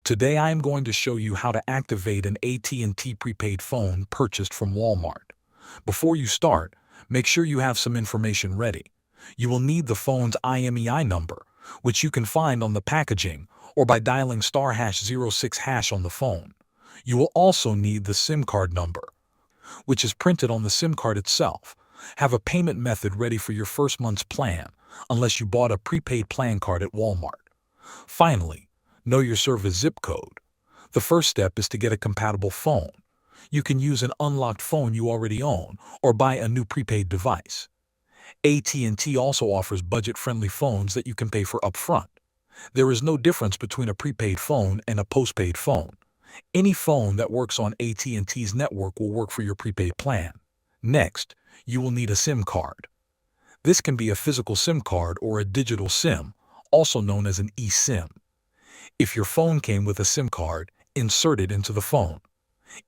Today I am going to show you how to activate an AT&T prepaid phone purchased from Walmart. Before you start, make sure you have some information ready. You will need the phone's IMEI number, which you can find on the packaging or by dialing *#06# on the phone. You will also need the SIM card number, which is printed on the SIM card itself. Have a payment method ready for your first month's plan, unless you bought a prepaid plan card at Walmart. Finally, know your service zip code. The first step is to get a compatible phone. You can use an unlocked phone you already own or buy a new prepaid device. AT&T also offers budget-friendly phones that you can pay for upfront. There is no difference between a prepaid phone and a postpaid phone. Any phone that works on AT&T's network will work for your prepaid plan. Next, you will need a SIM card. This can be a physical SIM card or a digital SIM, also known as an eSIM. If your phone came with a SIM card, insert it into the phone.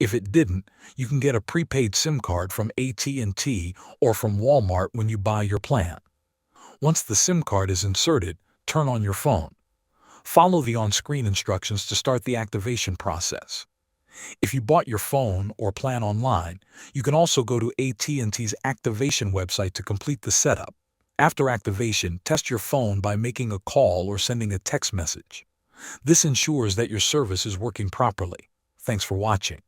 If it didn't, you can get a prepaid SIM card from AT&T or from Walmart when you buy your plan. Once the SIM card is inserted, turn on your phone. Follow the on-screen instructions to start the activation process. If you bought your phone or plan online, you can also go to AT&T's activation website to complete the setup. After activation, test your phone by making a call or sending a text message. This ensures that your service is working properly. Thanks for watching.